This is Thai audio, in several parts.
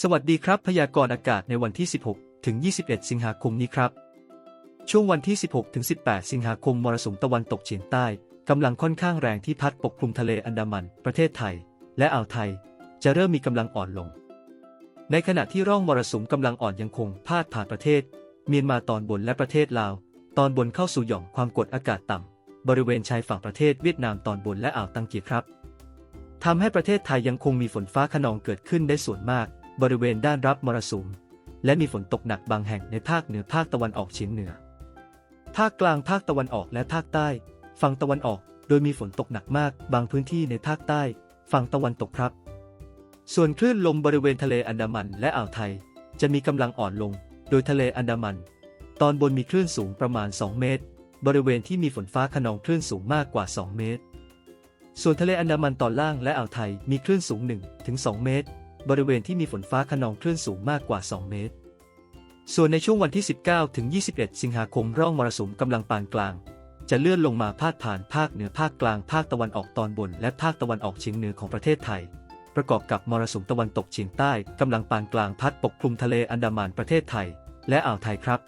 สวัสดีครับพยากรณ์อากาศในวันที่ 16 ถึง 21 สิงหาคมนี้ครับช่วงวันที่ 16 ถึง 18 สิงหาคมมรสุมตะวันตกเฉียงใต้กำลังค่อนข้างแรงที่พัดปกคลุมทะเลอันดามันประเทศไทยและอ่าวไทยจะเริ่มมีกำลังอ่อนลงในขณะที่ร่องมรสุมกำลังอ่อนยังคงพาดผ่านประเทศเมียนมาตอนบนและประเทศลาวตอนบนเข้าสู่หย่อมความกดอากาศต่ำบริเวณชายฝั่งประเทศเวียดนามตอนบนและอ่าวตังเกียครับทำให้ประเทศไทยยังคงมีฝนฟ้าคะนองเกิดขึ้นได้ส่วนมากบริเวณด้านรับมรสุมและมีฝนตกหนักบางแห่งในภาคเหนือภาคตะวันออกเฉียงเหนือภาคกลางภาคตะวันออกและภาคใต้ฝั่งตะวันออกโดยมีฝนตกหนักมากบางพื้นที่ในภาคใต้ฝั่งตะวันตกครับส่วนคลื่นลมบริเวณทะเลอันดามันและอ่าวไทยจะมีกำลังอ่อนลงโดยทะเลอันดามันตอนบนมีคลื่นสูงประมาณ2 เมตรบริเวณที่มีฝนฟ้าคะนองคลื่นสูงมากกว่า2 เมตรส่วนทะเลอันดามันตอนล่างและอ่าวไทยมีคลื่นสูง 1-2 เมตรบริเวณที่มีฝนฟ้าคะนองคลื่นสูงมากกว่า2 เมตรส่วนในช่วงวันที่ 19 ถึง 21 สิงหาคมร่องมรสุมกำลังปานกลางจะเลื่อนลงมาพาดผ่านภาคเหนือภาคกลางภาคตะวันออกตอนบนและภาคตะวันออกเฉียงเหนือของประเทศไทยประกอบกับมรสุมตะวันตกเฉียงใต้กำลังปานกลางพัดปกคลุมทะเลอันดามันประเทศไทยและอ่าวไทยครับ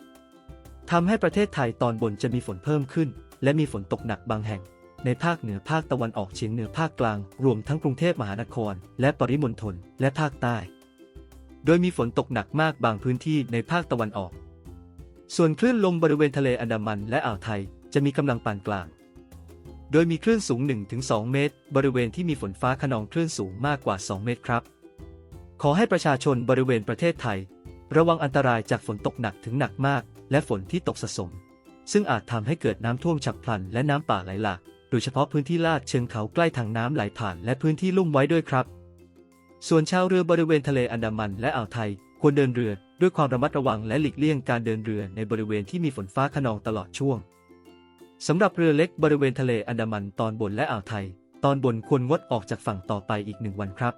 ทำให้ประเทศไทยตอนบนจะมีฝนเพิ่มขึ้นและมีฝนตกหนักบางแห่งในภาคเหนือภาคตะวันออกเฉียงเหนือภาคกลางรวมทั้งกรุงเทพมหานครและปริมณฑลและภาคใต้โดยมีฝนตกหนักมากบางพื้นที่ในภาคตะวันออกส่วนคลื่นลมบริเวณทะเลอันดามันและอ่าวไทยจะมีกำลังปานกลางโดยมีคลื่นสูง 1-2 เมตรบริเวณที่มีฝนฟ้าคะนองคลื่นสูงมากกว่า2 เมตรครับขอให้ประชาชนบริเวณประเทศไทยระวังอันตรายจากฝนตกหนักถึงหนักมากและฝนที่ตกสะสมซึ่งอาจทำให้เกิดน้ำท่วมฉับพลันและน้ำป่าไหลหลากโดยเฉพาะพื้นที่ลาดเชิงเขาใกล้ทางน้ำไหลผ่านและพื้นที่ลุ่มไว้ด้วยครับส่วนชาวเรือบริเวณทะเลอันดามันและอ่าวไทยควรเดินเรือด้วยความระมัดระวังและหลีกเลี่ยงการเดินเรือในบริเวณที่มีฝนฟ้าคะนองตลอดช่วงสำหรับเรือเล็กบริเวณทะเลอันดามันตอนบนและอ่าวไทยตอนบนควรงดออกจากฝั่งต่อไปอีก1 วันครับ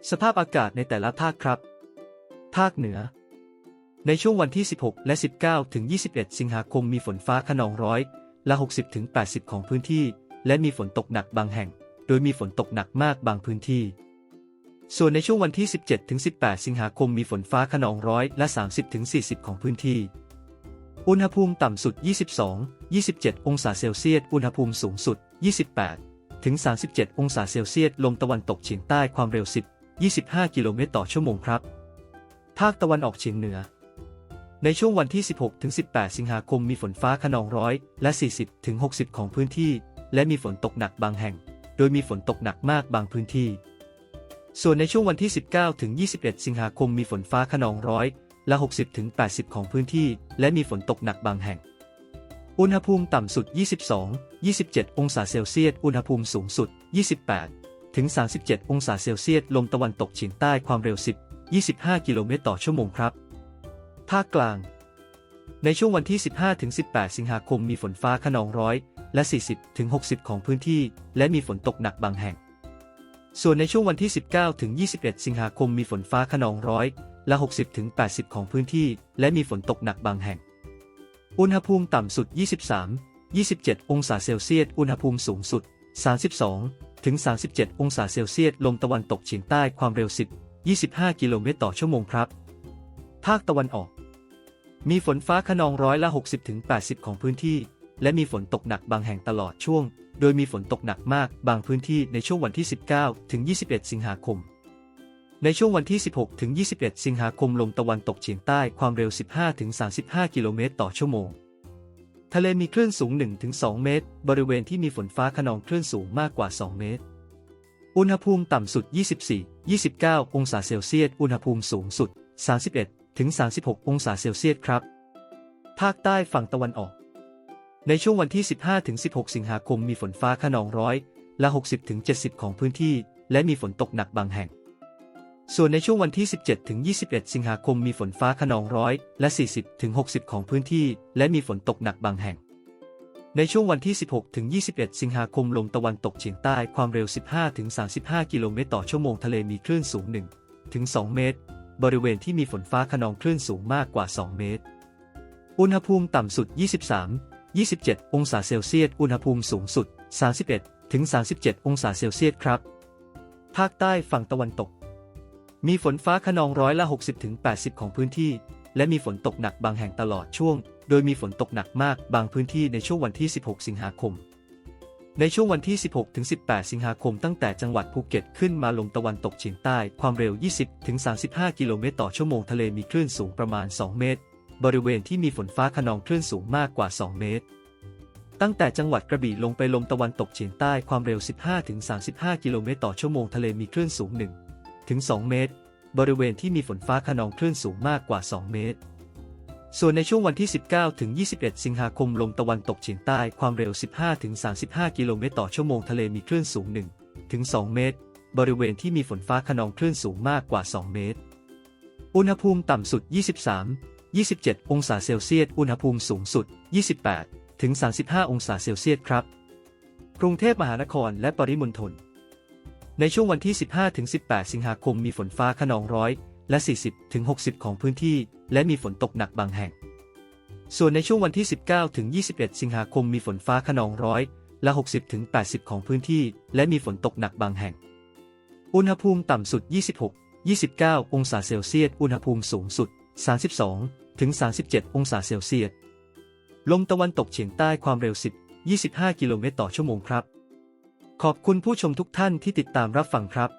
สภาพอากาศในแต่ละภาคครับภาคเหนือในช่วงวันที่ 16 และ 19 ถึง 21 สิงหาคมมีฝนฟ้าคะนอง60 ถึง 80 ของพื้นที่และมีฝนตกหนักบางแห่งโดยมีฝนตกหนักมากบางพื้นที่ส่วนในช่วงวันที่ 17 ถึง 18 สิงหาคมมีฝนฟ้าคะนอง30 ถึง 40 ของพื้นที่อุณหภูมิต่ำสุด 22-27 องศาเซลเซียสอุณหภูมิสูงสุด 28 ถึง 37 องศาเซลเซียสลมตะวันตกเฉียงใต้ความเร็ว 10-25 กิโลเมตรต่อชั่วโมงครับภาคตะวันออกเฉียงเหนือในช่วงวันที่ 16 ถึง 18 สิงหาคมมีฝนฟ้าคะนอง40 ถึง 60 ของพื้นที่และมีฝนตกหนักบางแห่งโดยมีฝนตกหนักมากบางพื้นที่ส่วนในช่วงวันที่ 19 ถึง 21 สิงหาคมมีฝนฟ้าคะนอง60 ถึง 80 ของพื้นที่และมีฝนตกหนักบางแห่งอุณหภูมิต่ำสุด 22-27 องศาเซลเซียสอุณหภูมิสูงสุด 28 ถึง 37 องศาเซลเซียสลมตะวันตกเฉียงใต้ความเร็ว 10-25 กิโลเมตรต่อชั่วโมงครับภาคกลางในช่วงวันที่ 15 ถึง 18 สิงหาคมมีฝนฟ้าคะนอง40 ถึง 60 ของพื้นที่และมีฝนตกหนักบางแห่งส่วนในช่วงวันที่ 19 ถึง 21 สิงหาคมมีฝนฟ้าคะนอง60 ถึง 80 ของพื้นที่และมีฝนตกหนักบางแห่งอุณหภูมิต่ำสุด 23-27 องศาเซลเซียสอุณหภูมิสูงสุด 32 ถึง 37 องศาเซลเซียสลมตะวันตกเฉียงใต้ความเร็ว 10-25 กิโลเมตรต่อชั่วโมงครับภาคตะวันออกมีฝนฟ้าคะนอง60 ถึง 80 ของพื้นที่และมีฝนตกหนักบางแห่งตลอดช่วงโดยมีฝนตกหนักมากบางพื้นที่ในช่วงวันที่ 19 ถึง 21 สิงหาคมในช่วงวันที่ 16 ถึง 21 สิงหาคมลมตะวันตกเฉียงใต้ความเร็ว 15 ถึง 35 กิโลเมตรต่อชั่วโมงทะเลมีคลื่นสูง 1-2 เมตรบริเวณที่มีฝนฟ้าคะนองคลื่นสูงมากกว่า2 เมตรอุณหภูมิต่ำสุด 24-29 องศาเซลเซียสอุณหภูมิสูงสุด 31 ถึง 36 องศาเซลเซียสครับภาคใต้ฝั่งตะวันออกในช่วงวันที่ 15 ถึง 16 สิงหาคมมีฝนฟ้าคะนอง60 ถึง 70 ของพื้นที่และมีฝนตกหนักบางแห่งส่วนในช่วงวันที่ 17 ถึง 21 สิงหาคมมีฝนฟ้าคะนอง40 ถึง 60 ของพื้นที่และมีฝนตกหนักบางแห่งในช่วงวันที่ 16 ถึง 21 สิงหาคมลมตะวันตกเฉียงใต้ความเร็ว 15 ถึง 35 กิโลเมตรต่อชั่วโมงทะเลมีคลื่นสูง 1 ถึง 2 เมตรบริเวณที่มีฝนฟ้าคะนองคลื่นสูงมากกว่า2 เมตรอุณหภูมิต่ำสุด 23-27 องศาเซลเซียสอุณหภูมิสูงสุด 31 ถึง 37 องศาเซลเซียสครับภาคใต้ฝั่งตะวันตก มีฝนฟ้าคะนองร้อยละ60 ถึง 80ของพื้นที่และมีฝนตกหนักบางแห่งตลอดช่วงโดยมีฝนตกหนักมากบางพื้นที่ในช่วงวันที่16 สิงหาคมในช่วงวันที่16 ถึง 18 สิงหาคมตั้งแต่จังหวัดภูเก็ตขึ้นมาลมตะวันตกเฉียงใต้ความเร็ว20 ถึง 35 กิโลเมตรต่อชั่วโมงทะเลมีคลื่นสูงประมาณ2 เมตรบริเวณที่มีฝนฟ้าคะนองคลื่นสูงมากกว่า2 เมตรตั้งแต่จังหวัดกระบี่ลงไปลมตะวันตกเฉียงใต้ความเร็ว15 ถึง 35 กิโลเมตรต่อชั่วโมงทะเลมีคลื่นสูง1 ถึง 2 เมตรบริเวณที่มีฝนฟ้าคะนองคลื่นสูงมากกว่า2 เมตรส่วนในช่วงวันที่19 ถึง 21 สิงหาคมลมตะวันตกเฉียงใต้ความเร็ว15 ถึง 35 กิโลเมตรต่อชั่วโมงทะเลมีคลื่นสูง1 ถึง 2 เมตรบริเวณที่มีฝนฟ้าคะนองคลื่นสูงมากกว่า2 เมตรอุณหภูมิต่ำสุด23-27 องศาเซลเซียสอุณหภูมิสูงสุด28 ถึง 35 องศาเซลเซียสครับกรุงเทพมหานครและปริมณฑลในช่วงวันที่ 15 ถึง 18 สิงหาคมมีฝนฟ้าคะนองร้อยละ40 ถึง 60 ของพื้นที่และมีฝนตกหนักบางแห่งส่วนในช่วงวันที่ 19 ถึง 21 สิงหาคมมีฝนฟ้าคะนองร้อยละ60 ถึง 80 ของพื้นที่และมีฝนตกหนักบางแห่งอุณหภูมิต่ำสุด26-29 องศาเซลเซียสอุณหภูมิสูงสุด32 ถึง 37 องศาเซลเซียสลมตะวันตกเฉียงใต้ความเร็ว10-25 กิโลเมตรต่อชั่วโมงครับขอบคุณผู้ชมทุกท่านที่ติดตามรับฟังครับ